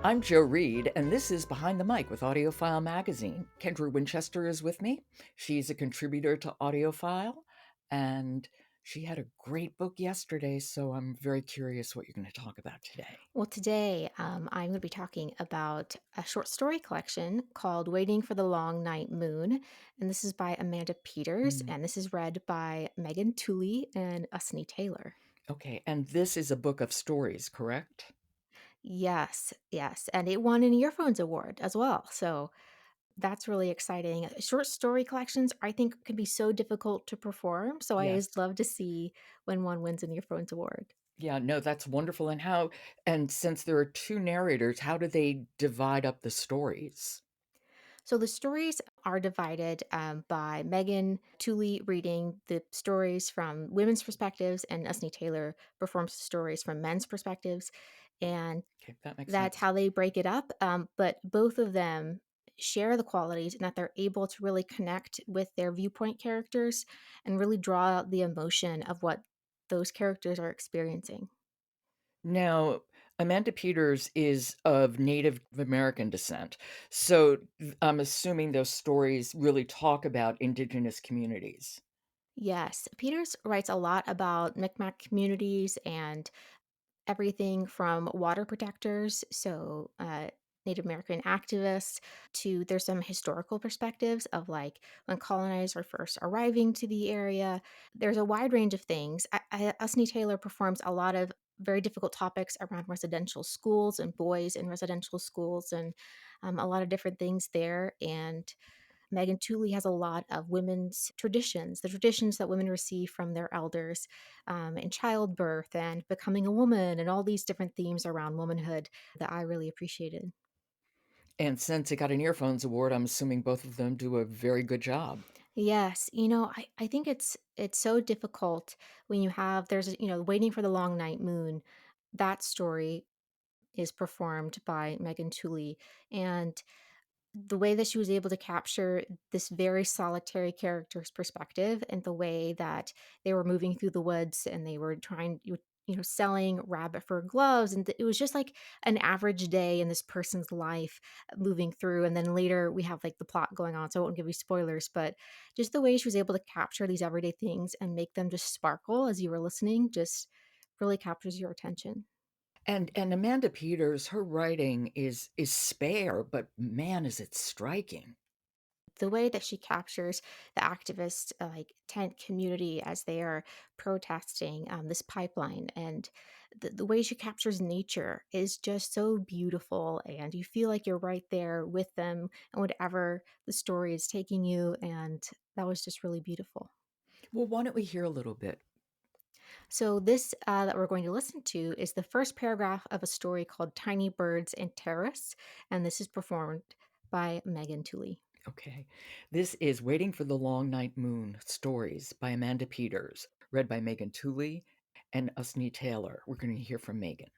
I'm Joe Reed, and this is Behind the Mic with AudioFile magazine. Kendra Winchester is with me. She's a contributor to AudioFile, and she had a great book yesterday, so I'm very curious what you're going to talk about today. Well, today I'm going to be talking about a short story collection called Waiting for the Long Night Moon. And this is by Amanda Peters, Mm, and this is read by Megan Tooley and Ussani Taylor. okay, and this is a book of stories, correct? Yes, yes. And it won an Earphones Award as well. So that's really exciting. Short story collections, I think, can be so difficult to perform. So I always Yes. love to see when one wins an Earphones Award. Yeah, no, that's wonderful. And since there are two narrators, how do they divide up the stories? So the stories are divided by Megan Tooley reading the stories from women's perspectives, and Usney Taylor performs the stories from men's perspectives. And Okay, that makes that's sense. how they break it up. But both of them share the qualities and that they're able to really connect with their viewpoint characters and really draw out the emotion of what those characters are experiencing. Now, Amanda Peters is of Native American descent. So I'm assuming those stories really talk about Indigenous communities. Yes, Peters writes a lot about Mi'kmaq communities and everything from water protectors, so Native American activists, to there's some historical perspectives of like when colonizers are first arriving to the area. There's a wide range of things. Usney Taylor performs a lot of very difficult topics around residential schools and boys in residential schools and a lot of different things there. And Megan Tooley has a lot of women's traditions, the traditions that women receive from their elders in childbirth and becoming a woman, and all these different themes around womanhood that I really appreciated. And since it got an Earphones Award, I'm assuming both of them do a very good job. Yes, I think it's so difficult when you have waiting for the long night moon. That story is performed by Megan Tooley, and the way that she was able to capture this very solitary character's perspective and the way that they were moving through the woods and they were selling rabbit fur gloves, and it was just like an average day in this person's life moving through. And then later we have like the plot going on, so I won't give you spoilers, but just the way she was able to capture these everyday things and make them just sparkle as you were listening just really captures your attention. And Amanda Peters, her writing is spare, but man, is it striking. The way that she captures the activist like tent community as they are protesting this pipeline, and the way she captures nature is just so beautiful, and you feel like you're right there with them and whatever the story is taking you, and that was just really beautiful. Well, why don't we hear a little bit? So this that we're going to listen to is the first paragraph of a story called Tiny Birds and Terrace, and this is performed by Megan Tooley. Okay. This is Waiting for the Long Night Moon Stories by Amanda Peters, read by Megan Tooley and Usney Taylor. We're going to hear from Megan.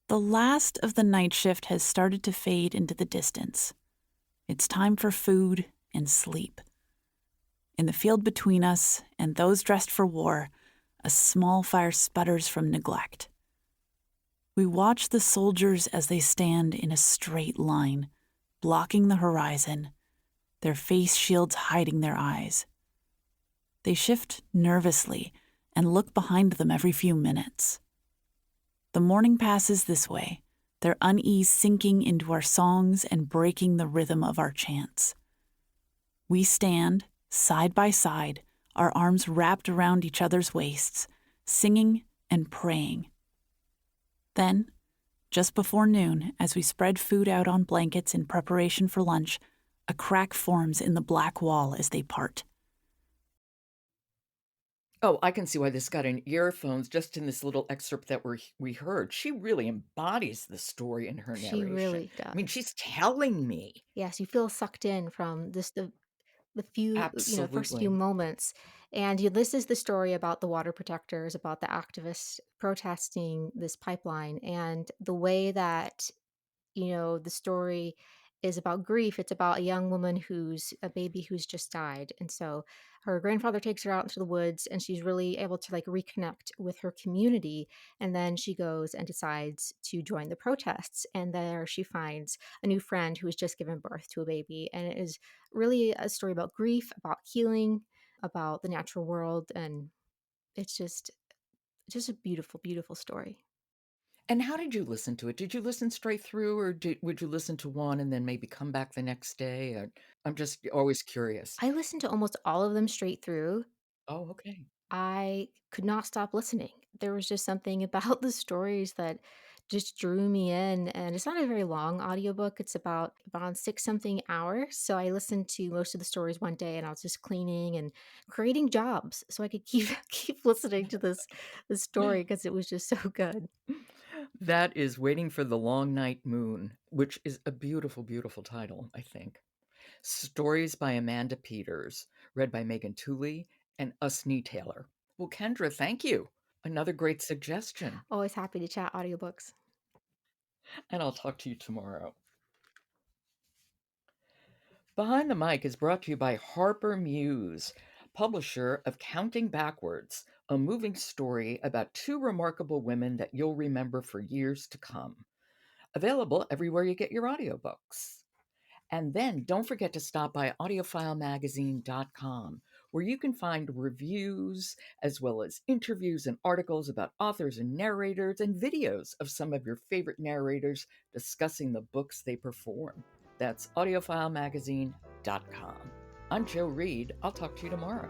The last of the night shift has started to fade into the distance. It's time for food and sleep. In the field between us and those dressed for war, a small fire sputters from neglect. We watch the soldiers as they stand in a straight line, blocking the horizon, their face shields hiding their eyes. They shift nervously and look behind them every few minutes. The morning passes this way, their unease sinking into our songs and breaking the rhythm of our chants. We stand, side by side, our arms wrapped around each other's waists, singing and praying. Then, just before noon, as we spread food out on blankets in preparation for lunch, a crack forms in the black wall as they part. Oh, I can see why this got in earphones just in this little excerpt that we heard. She really embodies the story in her She narration. really I mean, does. she's telling me. Yes, you feel sucked in from this the few, first few Absolutely. moments. And this is the story about the water protectors, about the activists protesting this pipeline, and the way that, the story is about grief. It's about a young woman who's a baby who's just died. And so her grandfather takes her out into the woods and she's really able to like reconnect with her community. And then she goes and decides to join the protests. And there she finds a new friend who has just given birth to a baby. And it is really a story about grief, about healing, about the natural world. And it's just a beautiful, beautiful story. And how did you listen to it? Did you listen straight through, or would you listen to one and then maybe come back the next day? I'm just always curious. I listened to almost all of them straight through. Oh, okay. I could not stop listening. There was just something about the stories that just drew me in, and it's not a very long audiobook. It's about 6 something hours, so I listened to most of the stories one day, and I was just cleaning and creating jobs so I could keep keep listening to this story because it was just so good. That is Waiting for the Long Night Moon, which is a beautiful, beautiful title, I think. Stories by Amanda Peters, read by Megan Tooley and Ussani Taylor. Well, Kendra, thank you. Another great suggestion. Always happy to chat audiobooks. And I'll talk to you tomorrow. Behind the Mic is brought to you by Harper Muse, publisher of Counting Backwards, a moving story about two remarkable women that you'll remember for years to come. Available everywhere you get your audiobooks. And then don't forget to stop by audiofilemagazine.com, where you can find reviews as well as interviews and articles about authors and narrators and videos of some of your favorite narrators discussing the books they perform. That's audiofilemagazine.com. I'm Joe Reed. I'll talk to you tomorrow.